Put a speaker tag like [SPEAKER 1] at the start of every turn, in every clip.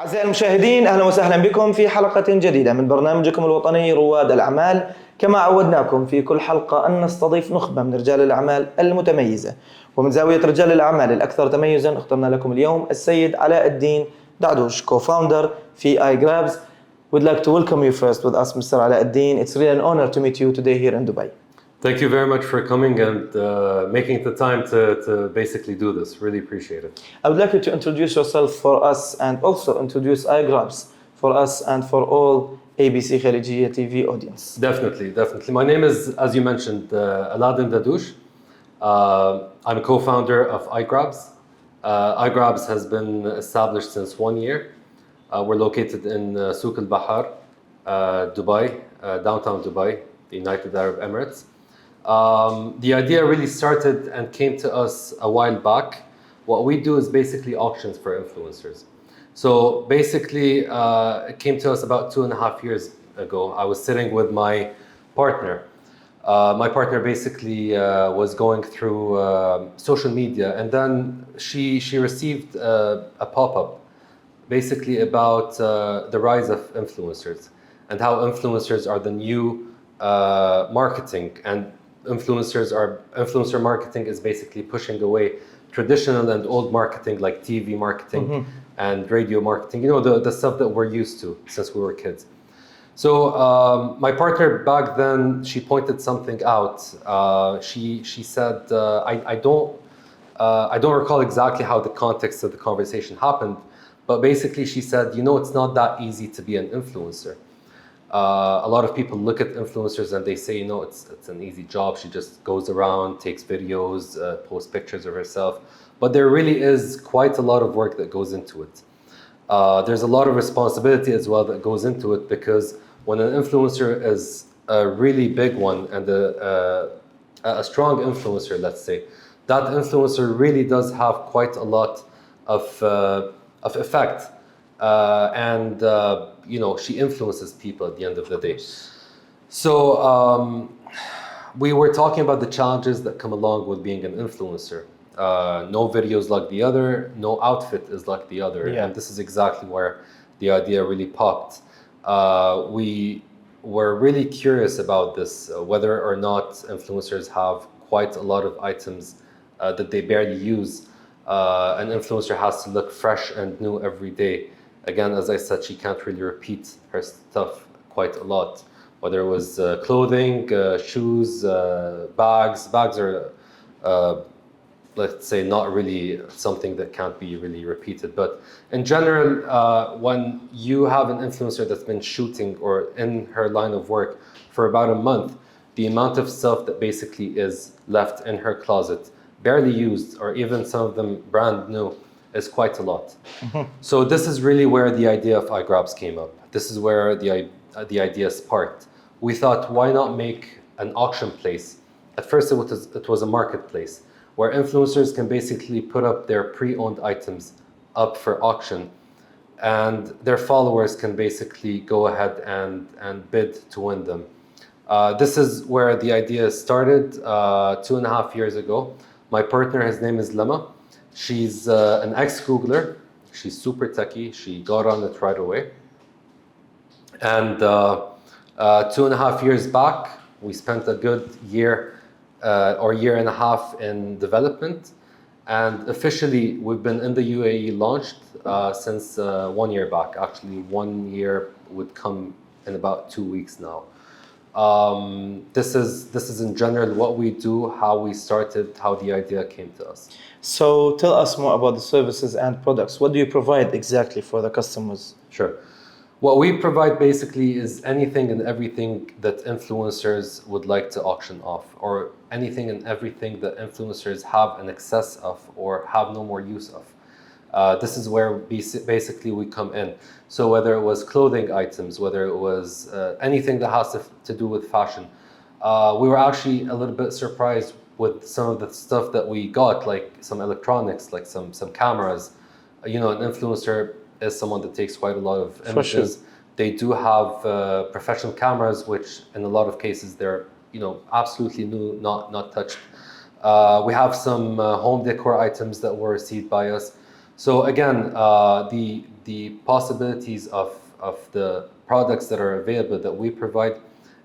[SPEAKER 1] أعزائي المشاهدين، أهلا وسهلا بكم في حلقة جديدة من برنامجكم الوطني رواد الأعمال. كما عودناكم في كل حلقة أن نستضيف نخبة من رجال الأعمال المتميزة، ومن زاوية رجال الأعمال الأكثر تميزا اخترنا لكم اليوم السيد علاء الدين دعدوش CO Founder في iGrabs. We'd like to welcome you first with us, Mr. Aladdin. It's really an honor to meet you today here in Dubai.
[SPEAKER 2] Thank you very much for coming and making the time to basically do this. Really appreciate it.
[SPEAKER 1] I would like you to introduce yourself for us and also introduce iGrabs for us and for all ABC Khalijiya TV audience.
[SPEAKER 2] Definitely. My name is, as you mentioned, Aladdin Dadouch. I'm a co-founder of iGrabs. iGrabs has been established since 1 year. We're located in Souk al-Bahar, Dubai, downtown Dubai, the United Arab Emirates. The idea really started and came to us a while back. What we do is basically auctions for influencers. So basically, it came to us about 2.5 years ago. I was sitting with my partner. My partner basically was going through social media, and then she received a pop-up basically about the rise of influencers and how influencers are the new marketing, and influencer marketing is basically pushing away traditional and old marketing like TV marketing and radio marketing, the stuff that we're used to since we were kids. So my partner back then, she pointed something out. She said, I don't recall exactly how the context of the conversation happened, but basically she said, it's not that easy to be an influencer. A lot of people look at influencers and they say, it's an easy job. She just goes around, takes videos, posts pictures of herself. But there really is quite a lot of work that goes into it. There's a lot of responsibility as well that goes into it, because when an influencer is a really big one and a strong influencer, let's say, that influencer really does have quite a lot of effect. She influences people at the end of the day. So we were talking about the challenges that come along with being an influencer. No videos like the other, no outfit is like the other.
[SPEAKER 1] Yeah.
[SPEAKER 2] And this is exactly where the idea really popped. We were really curious about this, whether or not influencers have quite a lot of items that they barely use. An influencer has to look fresh and new every day. Again, as I said, she can't really repeat her stuff quite a lot, whether it was clothing, shoes, bags. Bags are, let's say, not really something that can't be really repeated. But in general, when you have an influencer that's been shooting or in her line of work for about a month, the amount of stuff that basically is left in her closet, barely used, or even some of them brand new, is quite a lot. So this is really where the idea of iGrabs came up. This is where the idea sparked. We thought, why not make an auction place? At first it was a marketplace where influencers can basically put up their pre-owned items up for auction, and their followers can basically go ahead and bid to win them. This is where the idea started 2.5 years ago. My partner, his name is Lema. She's an ex-Googler. She's super techie. She got on it right away. And 2.5 years back, we spent a good year or year and a half in development. And officially, we've been in the UAE launched since 1 year back. Actually, 1 year would come in about 2 weeks now. This is in general what we do, how we started, how the idea came to us.
[SPEAKER 1] So tell us more about the services and products. What do you provide exactly for the customers?
[SPEAKER 2] Sure. What we provide basically is anything and everything that influencers would like to auction off, or anything and everything that influencers have an excess of or have no more use of. This is where basically we come in. So whether it was clothing items, whether it was anything that has to do with fashion, we were actually a little bit surprised with some of the stuff that we got, like some electronics, like some cameras. An influencer is someone that takes quite a lot of images.
[SPEAKER 1] Sure.
[SPEAKER 2] They do have professional cameras, which in a lot of cases they're absolutely new, not touched. We have some home decor items that were received by us. So again, the the possibilities of the products that are available that we provide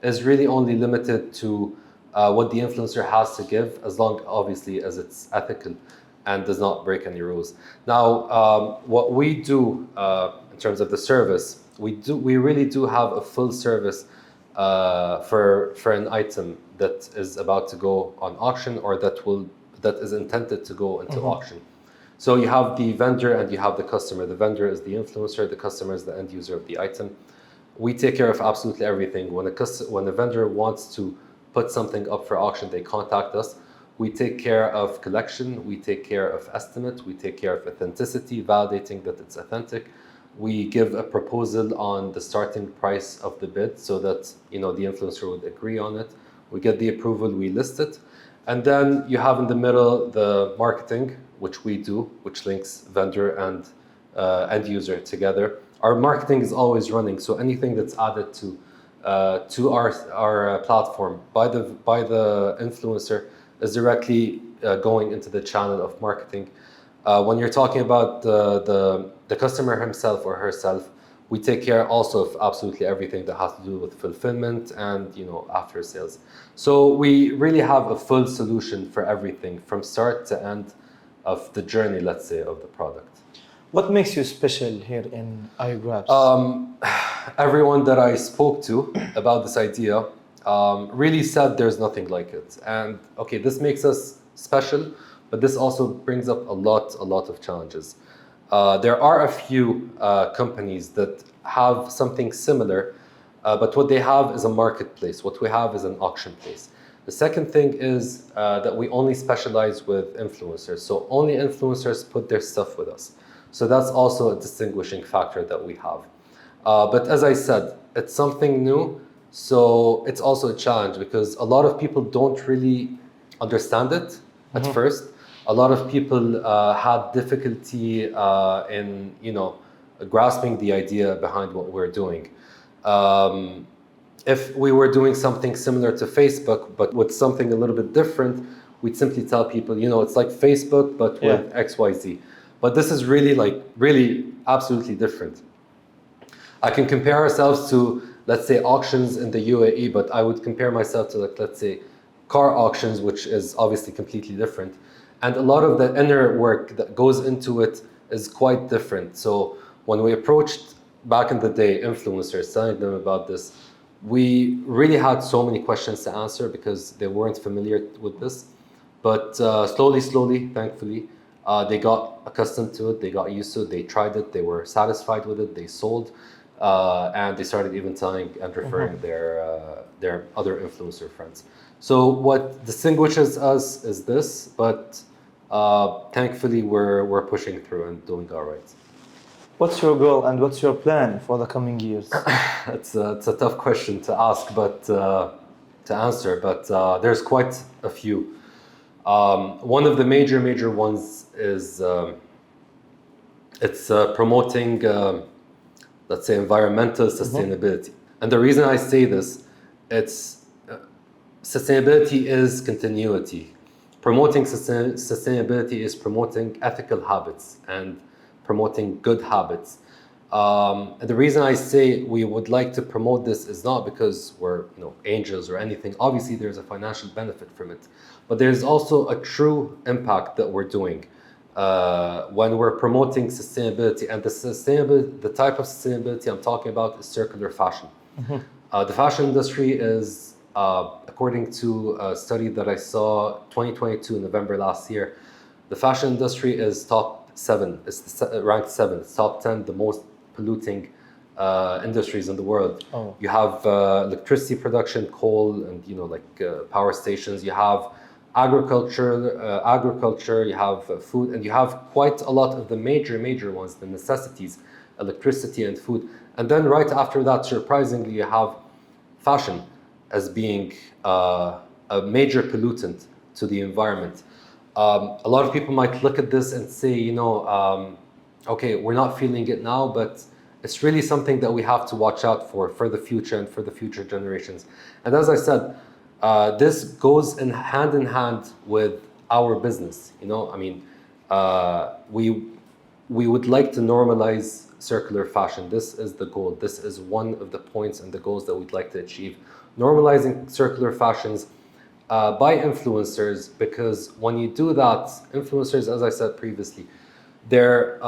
[SPEAKER 2] is really only limited to what the influencer has to give, as long obviously as it's ethical and does not break any rules. Now, what we do in terms of the service, we really do have a full service for an item that is about to go on auction, or that is intended to go into auction. So you have the vendor and you have the customer. The vendor is the influencer, the customer is the end user of the item. We take care of absolutely everything. When a vendor wants to put something up for auction, they contact us. We take care of collection, we take care of estimate, we take care of authenticity, validating that it's authentic. We give a proposal on the starting price of the bid so that the influencer would agree on it. We get the approval, we list it. And then you have in the middle the marketing, which we do, which links vendor and end user together. Our marketing is always running, so anything that's added to our platform by the influencer is directly going into the channel of marketing. When you're talking about the customer himself or herself, we take care also of absolutely everything that has to do with fulfillment and after sales. So we really have a full solution for everything from start to end of the journey, let's say, of the product.
[SPEAKER 1] What makes you special here in iGrabs?
[SPEAKER 2] Everyone that I spoke to about this idea really said there's nothing like it. And okay, this makes us special, but this also brings up a lot of challenges. There are a few companies that have something similar, but what they have is a marketplace. What we have is an auction place. The second thing is that we only specialize with influencers. So only influencers put their stuff with us. So that's also a distinguishing factor that we have. But as I said, it's something new. So it's also a challenge because a lot of people don't really understand it at first. A lot of people had difficulty in grasping the idea behind what we're doing. If we were doing something similar to Facebook, but with something a little bit different, we'd simply tell people, it's like Facebook, but with XYZ. But this is really absolutely different. I can compare ourselves to, let's say, auctions in the UAE, but I would compare myself to, let's say, car auctions, which is obviously completely different. And a lot of the inner work that goes into it is quite different. So when we approached back in the day influencers, telling them about this, we really had so many questions to answer because they weren't familiar with this. But slowly, thankfully, they got accustomed to it, they got used to it, they tried it, they were satisfied with it, they sold, and they started even telling and referring their other influencer friends. So what distinguishes us is this, but thankfully we're pushing through and doing all right.
[SPEAKER 1] What's your goal and what's your plan for the coming years?
[SPEAKER 2] It's a tough question to ask, but to answer, but there's quite a few. One of the major ones is it's promoting, let's say, environmental sustainability. And the reason I say this, it's sustainability is continuity. Promoting sustainability is promoting ethical habits and promoting good habits. And the reason I say we would like to promote this is not because we're angels or anything. Obviously, there's a financial benefit from it, but there's also a true impact that we're doing when we're promoting sustainability. And the type of sustainability I'm talking about is circular fashion. The fashion industry is, according to a study that I saw 2022 November last year, the fashion industry is top 7. It's ranked 7. It's top 10, the most polluting industries in the world. You have electricity production, coal, and power stations. You have agriculture. You have food, and you have quite a lot of the major ones, the necessities, electricity and food. And then right after that, surprisingly, you have fashion as being a major pollutant to the environment. A lot of people might look at this and say, okay, we're not feeling it now, but it's really something that we have to watch out for the future and for the future generations. And as I said, this goes hand in hand with our business. we would like to normalize circular fashion. This is the goal. This is one of the points and the goals that we'd like to achieve. Normalizing circular fashions by influencers, because when you do that, influencers, as I said previously, they're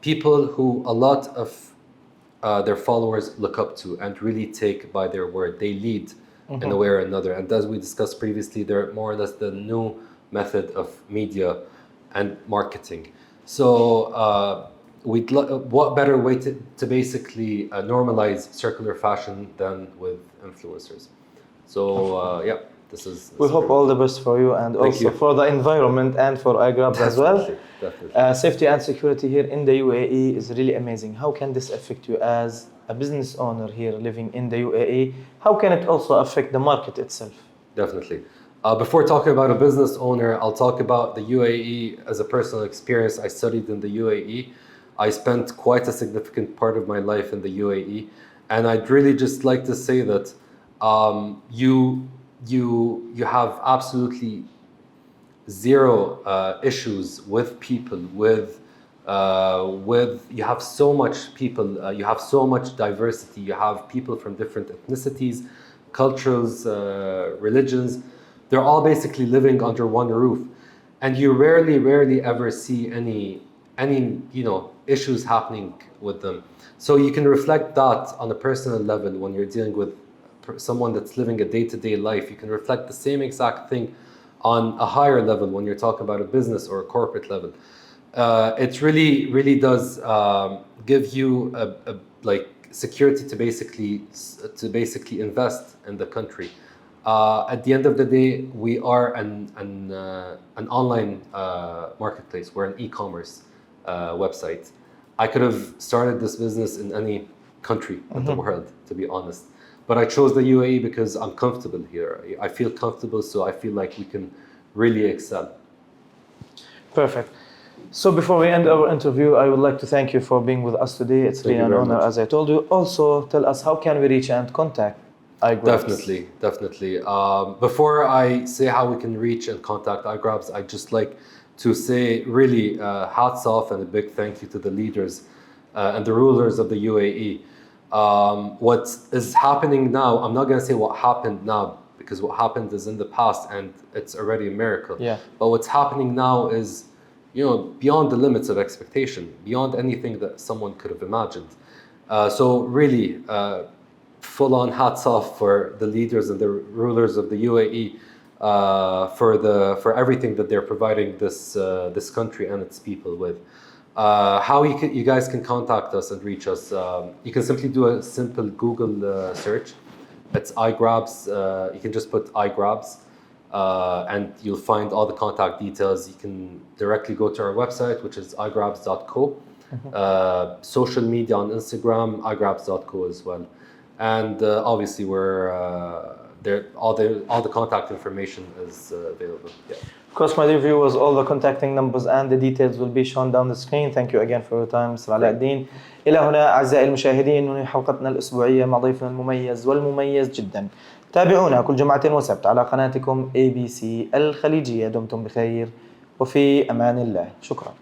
[SPEAKER 2] people who a lot of their followers look up to and really take by their word. They lead in a way or another. And as we discussed previously, they're more or less the new method of media and marketing. So what better way to basically normalize circular fashion than with influencers? So yeah,
[SPEAKER 1] We hope all the best for you, and also for the environment and for iGrabs as well.
[SPEAKER 2] Definitely.
[SPEAKER 1] Safety and security here in the UAE is really amazing. How can this affect you as a business owner here living in the UAE? How can it also affect the market itself?
[SPEAKER 2] Definitely. Before talking about a business owner, I'll talk about the UAE as a personal experience. I studied in the UAE. I spent quite a significant part of my life in the UAE. And I'd really just like to say that you have absolutely zero issues with people, with you have so much people, you have so much diversity, you have people from different ethnicities, cultures, religions. They're all basically living under one roof, and you rarely ever see any issues happening with them. So you can reflect that on a personal level when you're dealing with someone that's living a day-to-day life. You can reflect the same exact thing on a higher level when you're talking about a business or a corporate level. It really does give you a like security to basically invest in the country. At the end of the day, we are an online marketplace. We're an e-commerce website. I could have started this business in any country in the world, to be honest. But I chose the UAE because I'm comfortable here. I feel comfortable, so I feel like we can really excel.
[SPEAKER 1] Perfect. So before we end our interview, I would like to thank you for being with us today. It's really an honor, as I told you. Also, tell us, how can we reach and contact iGrabs?
[SPEAKER 2] Definitely. Before I say how we can reach and contact iGrabs, I'd just like to say really hats off and a big thank you to the leaders and the rulers of the UAE. What is happening now, I'm not going to say what happened now, because what happened is in the past and it's already a miracle.
[SPEAKER 1] Yeah.
[SPEAKER 2] But what's happening now is, beyond the limits of expectation, beyond anything that someone could have imagined. So really, full-on hats off for the leaders and the rulers of the UAE for everything that they're providing this country and its people with. How you guys can contact us and reach us, you can simply do a simple Google search. It's iGrabs. You can just put iGrabs and you'll find all the contact details. You can directly go to our website, which is iGrabs.co. Social media on Instagram, iGrabs.co as well. And obviously we're there. All the contact information is available. Yeah.
[SPEAKER 1] Of course, my dear viewers, all the contacting numbers and the details will be shown down the screen. Thank you again for your time, Mr. Aladdin. إلى هنا أعزائي المشاهدين ننهي حلقتنا الأسبوعية مع ضيفنا المميز والمميز جدا. تابعونا كل جمعة وسبت على قناتكم ABC الخليجية. دمتم بخير وفي أمان الله. شكرا.